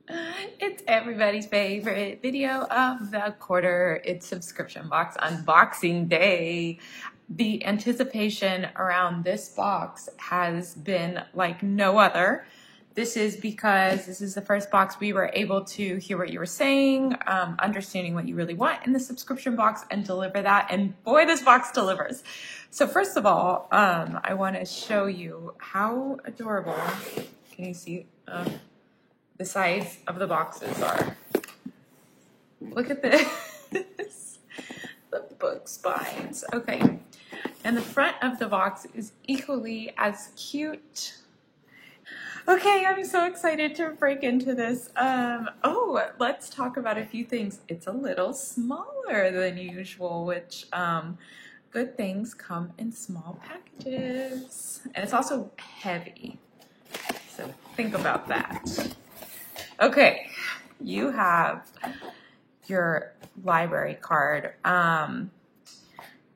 It's everybody's favorite video of the quarter. It's subscription box unboxing day. The anticipation around this box has been like no other. This is because this is the first box we were able to hear what you were saying, understanding what you really want in the subscription box and deliver that. And boy, this box delivers. So first of all, I want to show you how adorable, can you see the size of the boxes are. Look at this, the book spines. Okay, and the front of the box is equally as cute. Okay, I'm so excited to break into this. Let's talk about a few things. It's a little smaller than usual, which good things come in small packages. And it's also heavy, so think about that. Okay, you have your library card. I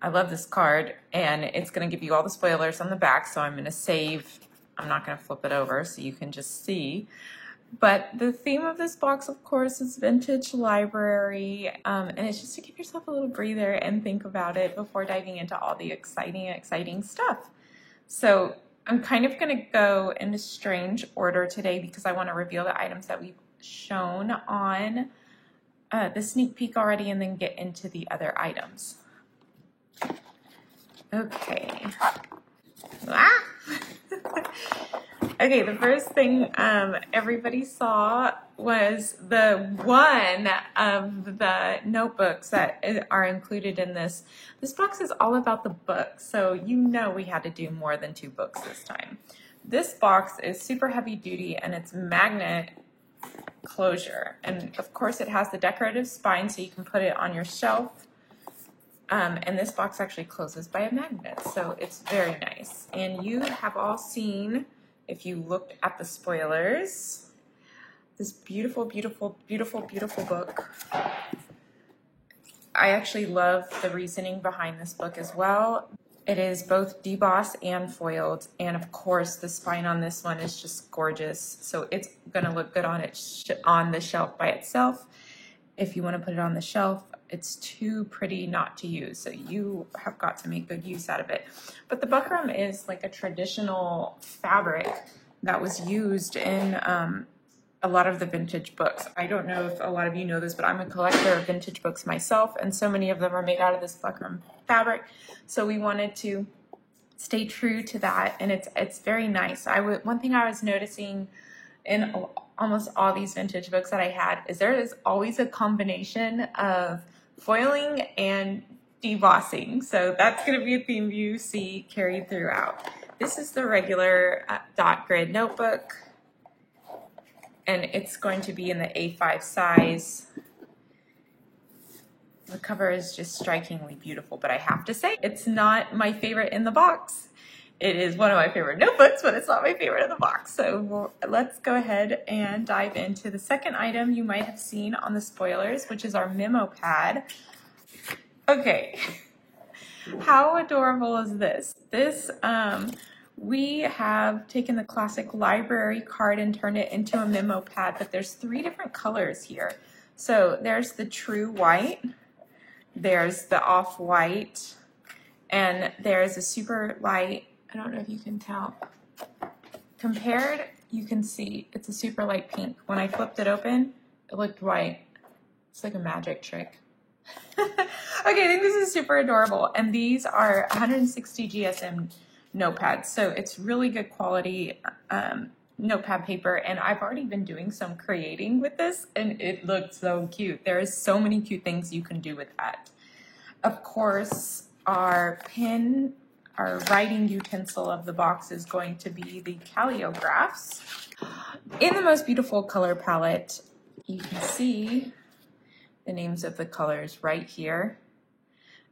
love this card, and it's going to give you all the spoilers on the back, so I'm going to save. I'm not going to flip it over so you can just see. But the theme of this box, of course, is vintage library, and it's just to give yourself a little breather and think about it before diving into all the exciting stuff. So I'm kind of going to go in a strange order today because I want to reveal the items that we've shown on the sneak peek already and then get into the other items. Okay. Okay, the first thing everybody saw was the one of the notebooks that are included in this. This box is all about the books, so you know we had to do more than 2 books this time. This box is super heavy duty and it's magnet closure. And of course it has the decorative spine so you can put it on your shelf. And this box actually closes by a magnet, so it's very nice. And you have all seen, if you looked at the spoilers, this beautiful book. I actually love the reasoning behind this book as well. It is both debossed and foiled, and of course the spine on this one is just gorgeous. So it's gonna look good on on the shelf by itself. If you want to put it on the shelf, it's too pretty not to use, so you have got to make good use out of it. But the buckram is like a traditional fabric that was used in a lot of the vintage books. I don't know if a lot of you know this, but I'm a collector of vintage books myself, and so many of them are made out of this buckram fabric. So we wanted to stay true to that, and it's very nice. One thing I was noticing in almost all these vintage books that I had is there is always a combination of foiling and debossing. So that's going to be a theme you see carried throughout. This is the regular dot grid notebook, and it's going to be in the A5 size. The cover is just strikingly beautiful, but I have to say it's not my favorite in the box. It is one of my favorite notebooks, but it's not my favorite in the box. So let's go ahead and dive into the second item you might have seen on the spoilers, which is our memo pad. Okay, how adorable is this? We have taken the classic library card and turned it into a memo pad, but there's 3 different colors here. So there's the true white, there's the off-white, and there's a super light. I don't know if you can tell. Compared, you can see it's a super light pink. When I flipped it open, it looked white. It's like a magic trick. Okay, I think this is super adorable. And these are 160 GSM notepads, so it's really good quality notepad paper. And I've already been doing some creating with this, and it looks so cute. There is so many cute things you can do with that. Of course, our writing utensil of the box is going to be the calligraphs. In the most beautiful color palette, you can see the names of the colors right here.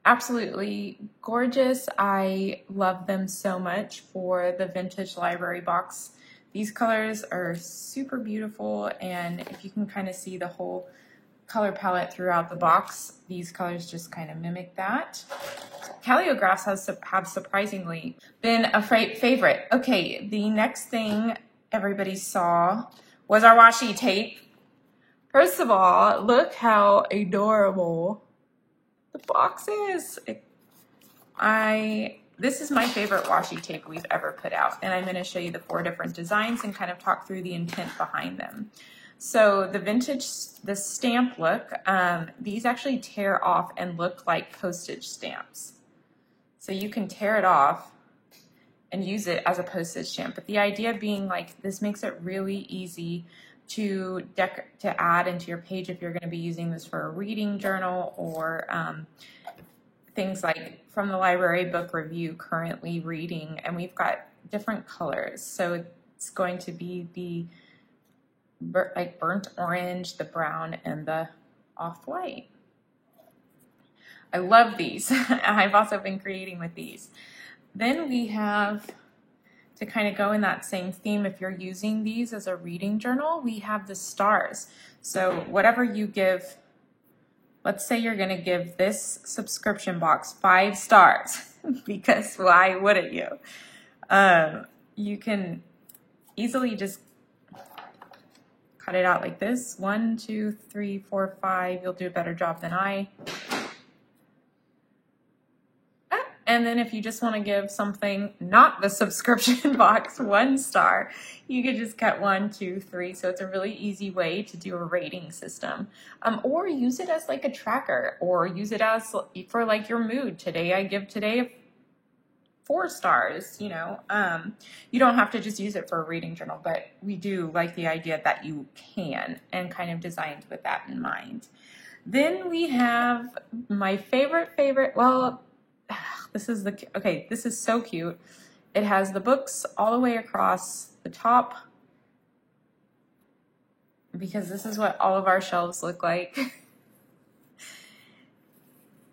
Absolutely gorgeous. I love them so much for the vintage library box. These colors are super beautiful, and if you can kind of see the whole color palette throughout the box, these colors just kind of mimic that. Calligraphs have surprisingly been a favorite. Okay, the next thing everybody saw was our washi tape. First of all, look how adorable the box is. This is my favorite washi tape we've ever put out, and I'm going to show you the 4 different designs and kind of talk through the intent behind them. So the stamp look, these actually tear off and look like postage stamps. So you can tear it off and use it as a postage stamp. But the idea being, like, this makes it really easy to add into your page if you're going to be using this for a reading journal or things like from the library book review, currently reading, and we've got different colors. So it's going to be the like burnt orange, the brown, and the off-white. I love these. I've also been creating with these. Then we have, to kind of go in that same theme, if you're using these as a reading journal, we have the stars. So whatever you give, let's say you're going to give this subscription box 5 stars, because why wouldn't you? You can easily just cut it out like this. 1, 2, 3, 4, 5. You'll do a better job than I. And then if you just want to give something, not the subscription box, 1 star, you could just cut 1, 2, 3. So it's a really easy way to do a rating system. Or use it as like a tracker, or use it as for like your mood. Today, I give 4 stars, you know. You don't have to just use it for a reading journal, but we do like the idea that you can, and kind of designed with that in mind. Then we have my favorite, well, this is so cute. It has the books all the way across the top, because this is what all of our shelves look like.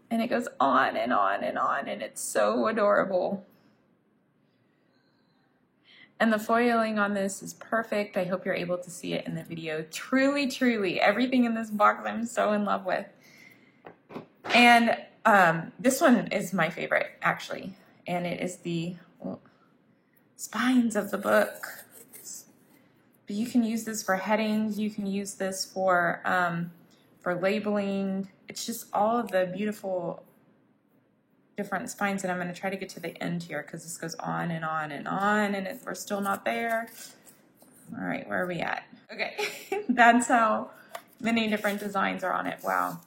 And it goes on and on and on, and it's so adorable. And the foiling on this is perfect. I hope you're able to see it in the video. Truly, truly, everything in this box I'm so in love with. And this one is my favorite, actually, and it is the spines of the book. But you can use this for headings. You can use this for labeling. It's just all of the beautiful different spines, and I'm going to try to get to the end here because this goes on and on and on, and we're still not there. All right, where are we at? Okay, that's how many different designs are on it. Wow.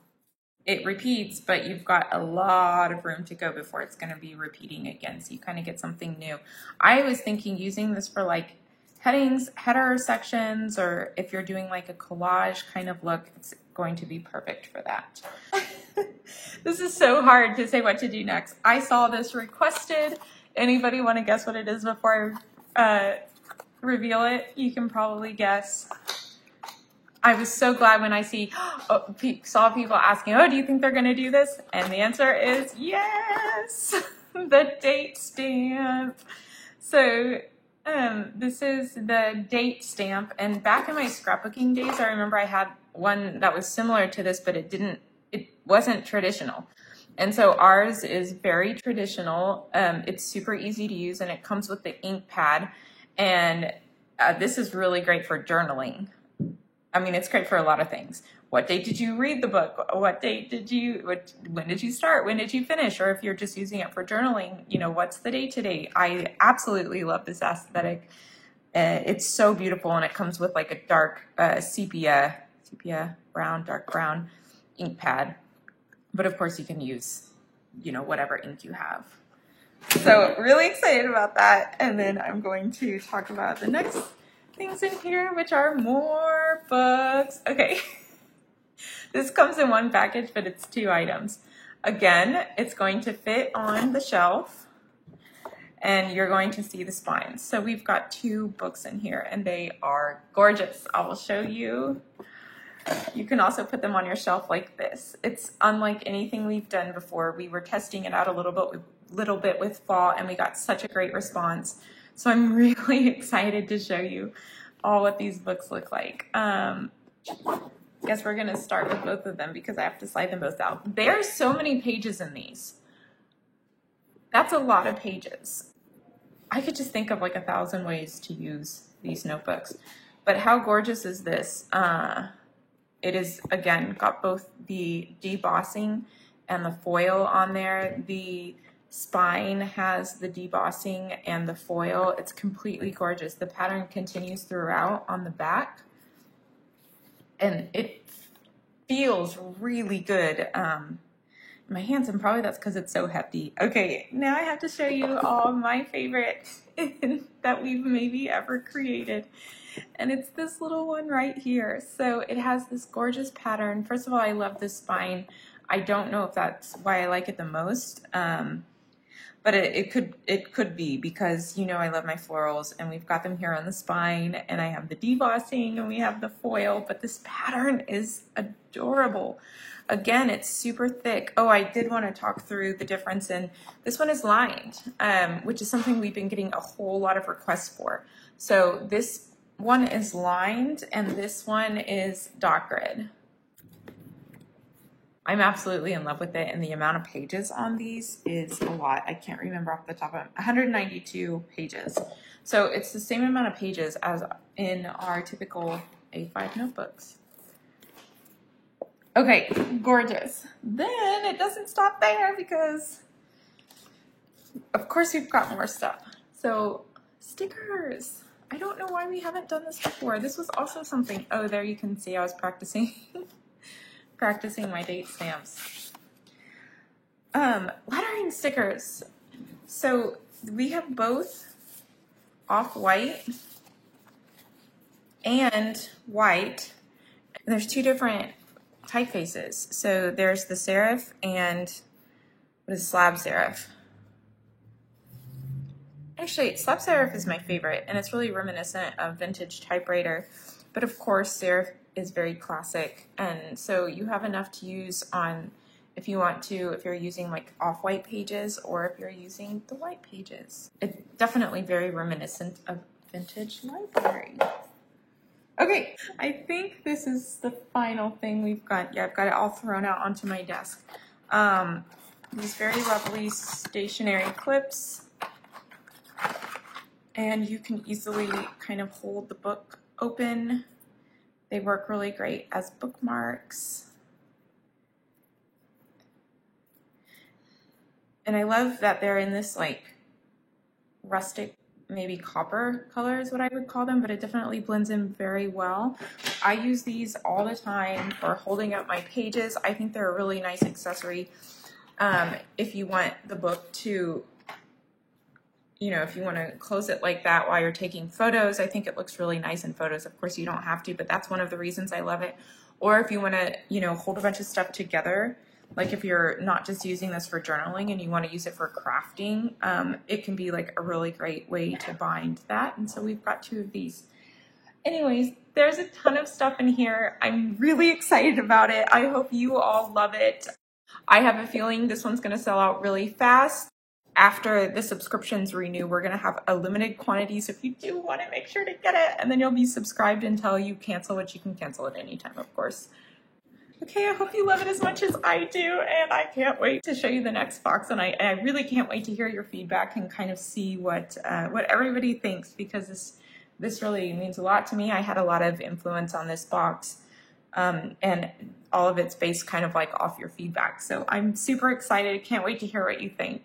It repeats, but you've got a lot of room to go before it's going to be repeating again, so you kind of get something new. I was thinking using this for like headings, header sections, or if you're doing like a collage kind of look, it's going to be perfect for that. This is so hard to say what to do next. I saw this requested. Anybody want to guess what it is before I reveal it? You can probably guess. I was so glad when I saw people asking, oh, do you think they're going to do this? And the answer is yes, the date stamp. So this is the date stamp. And back in my scrapbooking days, I remember I had one that was similar to this, but it wasn't traditional. And so ours is very traditional. It's super easy to use, and it comes with the ink pad. And this is really great for journaling. I mean, it's great for a lot of things. What date did you read the book? When did you start? When did you finish? Or if you're just using it for journaling, you know, what's the date today? I absolutely love this aesthetic. It's so beautiful, and it comes with like a dark sepia brown, dark brown ink pad. But of course you can use, you know, whatever ink you have. So really excited about that. And then I'm going to talk about the next things in here, which are more books. Okay, this comes in one package, but it's 2 items. Again, it's going to fit on the shelf, and you're going to see the spines. So we've got 2 books in here, and they are gorgeous. I will show you. You can also put them on your shelf like this. It's unlike anything we've done before. We were testing it out a little bit with fall, and we got such a great response. So I'm really excited to show you all what these books look like. I guess we're gonna start with both of them because I have to slide them both out. There's so many pages in these. That's a lot of pages. I could just think of like 1,000 ways to use these notebooks. But how gorgeous is this? it is, again, got both the debossing and the foil on there. The spine has the debossing and the foil. It's completely gorgeous. The pattern continues throughout on the back, and it feels really good. My hands, and probably that's because it's so hefty. Okay, now I have to show you all my favorite that we've maybe ever created. And it's this little one right here. So it has this gorgeous pattern. First of all, I love this spine. I don't know if that's why I like it the most. But it could be because, you know, I love my florals, and we've got them here on the spine, and I have the debossing and we have the foil, but this pattern is adorable. Again, it's super thick. Oh, I did want to talk through the difference in this one is lined, which is something we've been getting a whole lot of requests for. So this one is lined and this one is dot grid. I'm absolutely in love with it, and the amount of pages on these is a lot. I can't remember off the top of it. 192 pages. So it's the same amount of pages as in our typical A5 notebooks. Okay, gorgeous. Then it doesn't stop there because, of course, we've got more stuff. So stickers. I don't know why we haven't done this before. This was also something, oh, there you can see I was practicing. Practicing my date stamps. Lettering stickers. So we have both off-white and white. And there's two different typefaces. So there's the serif and what is slab serif? Actually, slab serif is my favorite, and it's really reminiscent of vintage typewriter. But of course, serif is very classic, and so you have enough to use on if you want to, if you're using like off-white pages or if you're using the white pages. It's definitely very reminiscent of vintage library. Okay, I think this is the final thing we've got. Yeah, I've got it all thrown out onto my desk. These very lovely stationery clips, and you can easily kind of hold the book open. They work really great as bookmarks. And I love that they're in this like rustic, maybe copper color is what I would call them, but it definitely blends in very well. I use these all the time for holding up my pages. I think they're a really nice accessory if you want the book to, you know, if you want to close it like that while you're taking photos. I think it looks really nice in photos. Of course, you don't have to, but that's one of the reasons I love it. Or if you want to, you know, hold a bunch of stuff together, like if you're not just using this for journaling and you want to use it for crafting, it can be like a really great way to bind that. And so we've got two of these. Anyways, there's a ton of stuff in here. I'm really excited about it. I hope you all love it. I have a feeling this one's going to sell out really fast. After the subscriptions renew, we're going to have a limited quantity. So if you do want to, make sure to get it, and then you'll be subscribed until you cancel, which you can cancel at any time, of course. Okay, I hope you love it as much as I do, and I can't wait to show you the next box, and I really can't wait to hear your feedback and kind of see what everybody thinks, because this really means a lot to me. I had a lot of influence on this box, and all of it's based kind of like off your feedback. So I'm super excited. Can't wait to hear what you think.